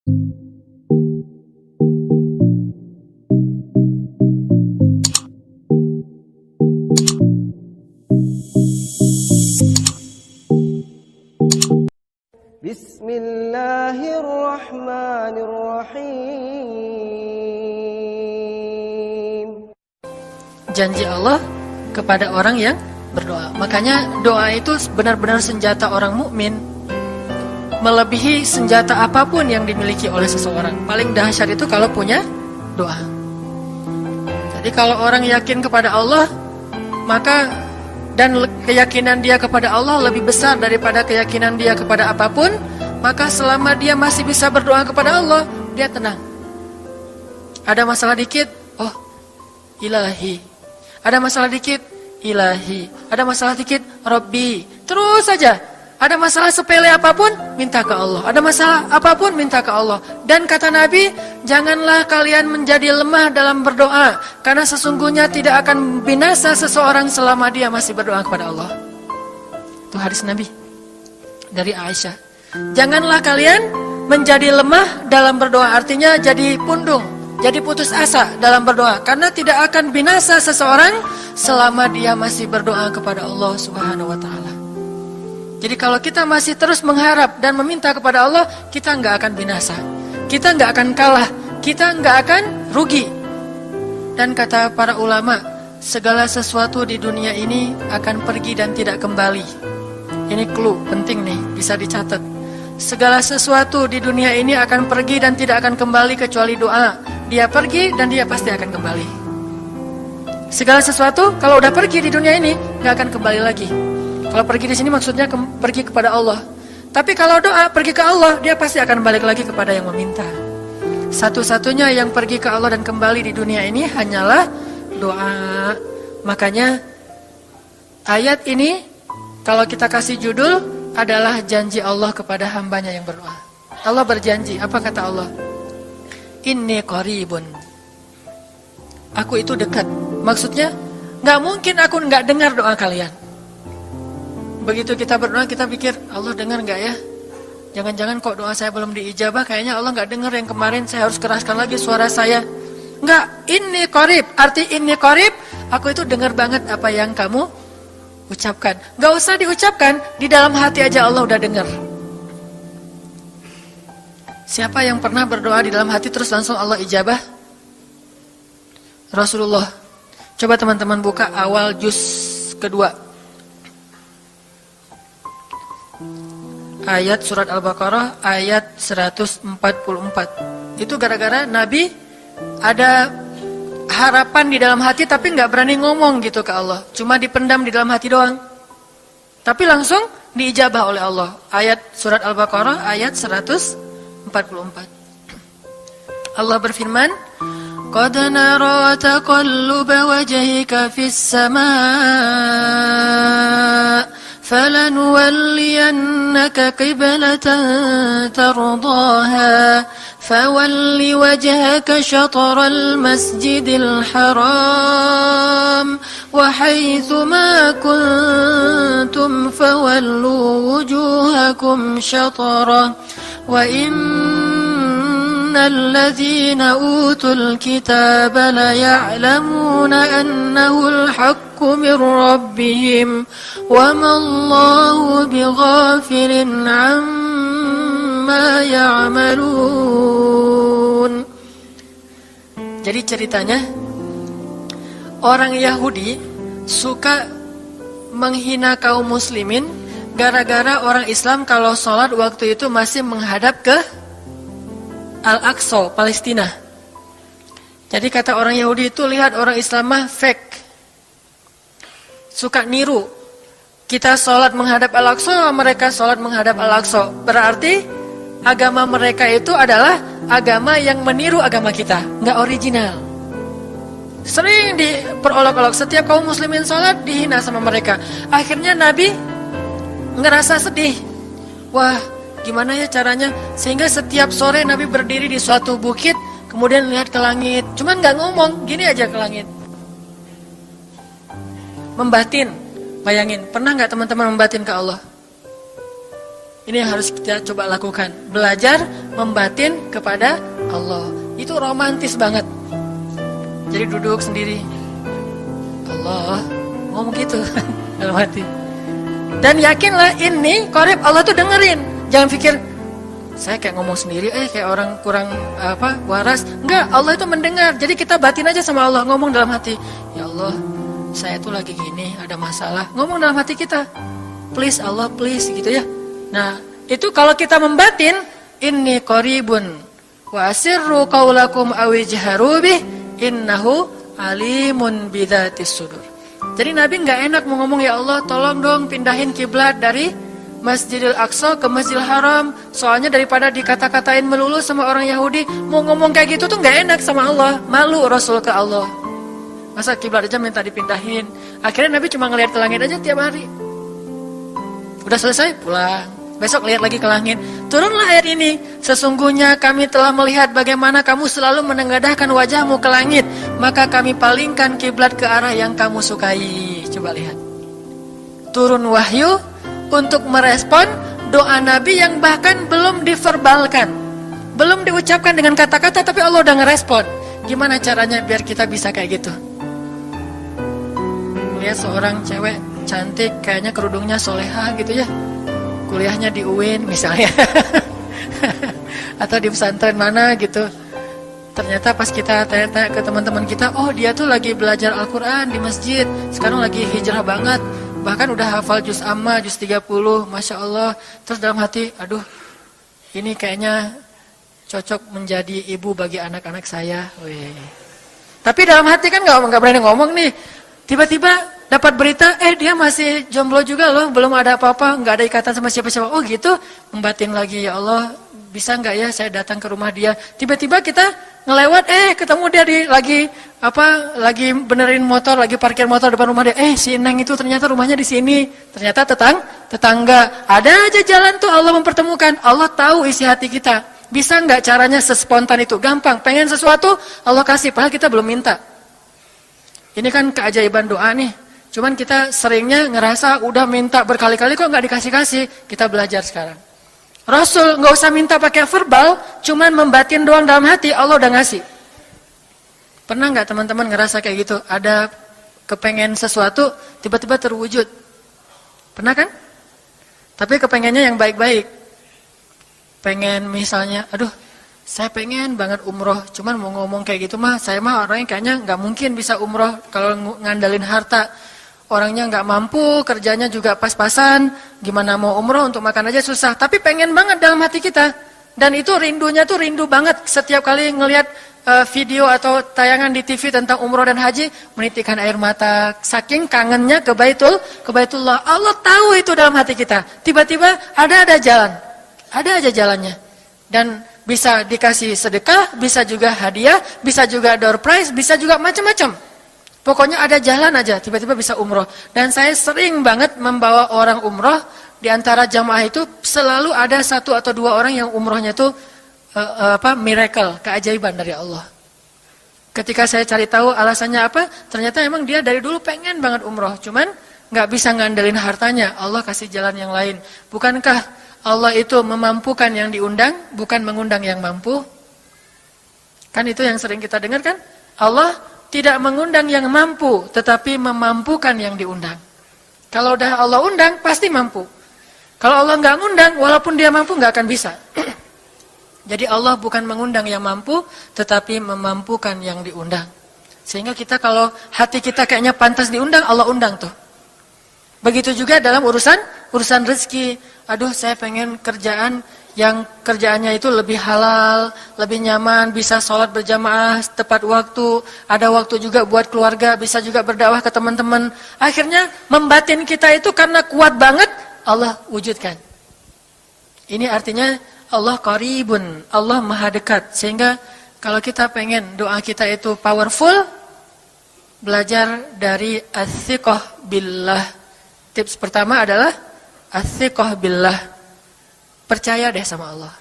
Bismillahirrahmanirrahim. Janji Allah kepada orang yang berdoa. Makanya doa itu benar-benar senjata orang mukmin, melebihi senjata apapun yang dimiliki oleh seseorang. Paling dahsyat itu kalau punya doa. Jadi kalau orang yakin kepada Allah, maka dan keyakinan dia kepada Allah lebih besar daripada keyakinan dia kepada apapun, maka selama dia masih bisa berdoa kepada Allah, dia tenang. Ada masalah dikit, oh Ilahi. Ada masalah dikit, Ilahi. Ada masalah dikit, Rabbi. Terus saja. Ada masalah sepele apapun, minta ke Allah. Ada masalah apapun, minta ke Allah. Dan kata Nabi, janganlah kalian menjadi lemah dalam berdoa, karena sesungguhnya tidak akan binasa seseorang selama dia masih berdoa kepada Allah. Itu hadis Nabi dari Aisyah. Janganlah kalian menjadi lemah dalam berdoa, artinya jadi pundung, jadi putus asa dalam berdoa, karena tidak akan binasa seseorang selama dia masih berdoa kepada Allah Subhanahu wa taala. Jadi kalau kita masih terus mengharap dan meminta kepada Allah, kita nggak akan binasa, kita nggak akan kalah, kita nggak akan rugi. Dan kata para ulama, segala sesuatu di dunia ini akan pergi dan tidak kembali. Ini clue penting nih, bisa dicatat. Segala sesuatu di dunia ini akan pergi dan tidak akan kembali kecuali doa. Dia pergi dan dia pasti akan kembali. Segala sesuatu kalau udah pergi di dunia ini nggak akan kembali lagi. Kalau pergi di sini maksudnya pergi kepada Allah. Tapi kalau doa pergi ke Allah, dia pasti akan balik lagi kepada yang meminta. Satu-satunya yang pergi ke Allah dan kembali di dunia ini hanyalah doa. Makanya ayat ini kalau kita kasih judul adalah janji Allah kepada hambanya yang berdoa. Allah berjanji, apa kata Allah? Inni qaribun. Aku itu dekat. Maksudnya gak mungkin aku gak dengar doa kalian. Begitu kita berdoa, kita pikir, Allah dengar gak ya? Jangan-jangan kok doa saya belum diijabah, kayaknya Allah gak dengar yang kemarin, saya harus keraskan lagi suara saya. Enggak, inni qarib. Arti inni qarib, aku itu dengar banget apa yang kamu ucapkan. Gak usah diucapkan, di dalam hati aja Allah udah dengar. Siapa yang pernah berdoa di dalam hati terus langsung Allah ijabah? Rasulullah. Coba teman-teman buka awal juz kedua. Ayat surat Al-Baqarah ayat 144. Itu gara-gara Nabi ada harapan di dalam hati tapi gak berani ngomong gitu ke Allah. Cuma dipendam di dalam hati doang. Tapi langsung diijabah oleh Allah. Ayat surat Al-Baqarah ayat 144. Allah berfirman, Qad nara taqalluba wajhika fis samaa فَلَنُوَلِّيَنَّكَ قِبْلَةً تَرْضَاهَا فَوَلِّ وَجْهَكَ شَطْرَ الْمَسْجِدِ الْحَرَامِ وَحَيْثُ مَا كُنْتُمْ فَوَلُّوا وُجُوهَكُمْ شَطْرَهُ وَإِنَّ الَّذِينَ أُوتُوا الْكِتَابَ لَيَعْلَمُونَ أَنَّهُ الْحَقُّ مِنْ رَبِّهِمْ وَمَا اللَّهُ بِغَافِلٍ عَمَّا يَعْمَلُونَ. Jadi ceritanya, orang Yahudi suka menghina kaum muslimin gara-gara orang Islam kalau sholat waktu itu masih menghadap ke Al-Aqsa, Palestina. Jadi kata orang Yahudi itu, lihat orang Islam mah fake, suka niru. Kita sholat menghadap Al-Aqsa, mereka sholat menghadap Al-Aqsa. Berarti agama mereka itu adalah agama yang meniru agama kita, nggak original. Sering diperolok-olok, setiap kaum muslimin sholat dihina sama mereka. Akhirnya Nabi ngerasa sedih. Wah, gimana ya caranya? Sehingga setiap sore Nabi berdiri di suatu bukit, kemudian lihat ke langit. Cuman nggak ngomong, gini aja ke langit. Membatin. Bayangin, pernah nggak teman-teman membatin ke Allah? Ini yang harus kita coba lakukan. Belajar membatin kepada Allah. Itu romantis banget. Jadi duduk sendiri, Allah ngomong gitu dalam hati. Dan yakinlah ini qarib, Allah tuh dengerin. Jangan pikir saya kayak ngomong sendiri, kayak orang kurang waras. Enggak, Allah itu mendengar. Jadi kita batin aja sama Allah, ngomong dalam hati, ya Allah, saya tuh lagi gini, ada masalah. Ngomong dalam hati kita, please Allah, please, gitu ya. Nah, itu kalau kita membatin, inni qaribun wa asirru qaulakum awijharu bih innahu alimun bidzatis sudur. Jadi Nabi nggak enak mau ngomong, ya Allah tolong dong pindahin kiblat dari Masjidil Aqsa ke Masjidil Haram. Soalnya daripada dikata-katain melulu sama orang Yahudi, mau ngomong kayak gitu tuh nggak enak sama Allah. Malu Rasul ke Allah. Masa kiblat aja minta dipindahin. Akhirnya Nabi cuma ngelihat ke langit aja tiap hari. Udah selesai pulang. Besok lihat lagi ke langit. Turunlah ayat ini. Sesungguhnya kami telah melihat bagaimana kamu selalu menengadahkan wajahmu ke langit. Maka kami palingkan kiblat ke arah yang kamu sukai. Coba lihat. Turun wahyu untuk merespon doa Nabi yang bahkan belum diverbalkan. Belum diucapkan dengan kata-kata, tapi Allah udah ngerespon. Gimana caranya biar kita bisa kayak gitu? Lihat seorang cewek cantik, kayaknya kerudungnya soleha gitu ya. Kuliahnya di UIN misalnya. Atau di pesantren mana gitu. Ternyata pas kita tanya-tanya ke teman-teman kita, oh dia tuh lagi belajar Al-Quran di masjid. Sekarang lagi hijrah banget. Bahkan udah hafal juz amma, juz 30, Masya Allah. Terus dalam hati, aduh ini kayaknya cocok menjadi ibu bagi anak-anak saya. Wih. Tapi dalam hati kan gak berani ngomong nih. Tiba-tiba dapat berita, dia masih jomblo juga loh, belum ada apa-apa, gak ada ikatan sama siapa-siapa. Oh gitu, membatin lagi, ya Allah, bisa gak ya saya datang ke rumah dia. Tiba-tiba kita ngelewat, ketemu dia lagi benerin motor, lagi parkir motor depan rumah dia. Si Neng itu ternyata rumahnya di sini. Ternyata tetangga. Ada aja jalan tuh Allah mempertemukan. Allah tahu isi hati kita. Bisa gak caranya sespontan itu? Gampang, pengen sesuatu, Allah kasih, padahal kita belum minta. Ini kan keajaiban doa nih. Cuman kita seringnya ngerasa udah minta berkali-kali kok nggak dikasih-kasih. Kita belajar sekarang. Rasul nggak usah minta pakai verbal, cuman membatin doang dalam hati, Allah udah ngasih. Pernah nggak teman-teman ngerasa kayak gitu? Ada kepengen sesuatu, tiba-tiba terwujud. Pernah kan? Tapi kepengennya yang baik-baik. Pengen misalnya, aduh, saya pengen banget umroh, cuman mau ngomong kayak gitu mah, saya mah orangnya kayaknya nggak mungkin bisa umroh kalau ngandalin harta. Orangnya nggak mampu, kerjanya juga pas-pasan, gimana mau umroh untuk makan aja susah. Tapi pengen banget dalam hati kita. Dan itu rindunya tuh rindu banget. Setiap kali ngelihat video atau tayangan di TV tentang umroh dan haji, menitikkan air mata. Saking kangennya ke Baitullah. Allah tahu itu dalam hati kita. Tiba-tiba ada jalan. Ada aja jalannya. Dan bisa dikasih sedekah, bisa juga hadiah, bisa juga door prize, bisa juga macam-macam. Pokoknya ada jalan aja, tiba-tiba bisa umroh. Dan saya sering banget membawa orang umroh. Di antara jamaah itu selalu ada 1 atau 2 orang yang umrohnya itu miracle, keajaiban dari Allah. Ketika saya cari tahu alasannya apa, ternyata emang dia dari dulu pengen banget umroh. Cuman gak bisa ngandelin hartanya, Allah kasih jalan yang lain. Bukankah Allah itu memampukan yang diundang, bukan mengundang yang mampu? Kan itu yang sering kita dengar kan? Allah tidak mengundang yang mampu, tetapi memampukan yang diundang. Kalau udah Allah undang, pasti mampu. Kalau Allah nggak ngundang, walaupun dia mampu nggak akan bisa. Jadi Allah bukan mengundang yang mampu, tetapi memampukan yang diundang. Sehingga kita kalau hati kita kayaknya pantas diundang, Allah undang tuh. Begitu juga dalam urusan rezeki. Aduh, saya pengen kerjaan yang kerjaannya itu lebih halal, lebih nyaman, bisa sholat berjamaah tepat waktu, ada waktu juga buat keluarga, bisa juga berdakwah ke teman-teman. Akhirnya membatin kita itu karena kuat banget, Allah wujudkan. Ini artinya Allah qaribun, Allah maha dekat. Sehingga kalau kita pengen doa kita itu powerful, belajar dari as-siqah billah. Tips pertama adalah as-siqah billah. Percaya deh sama Allah.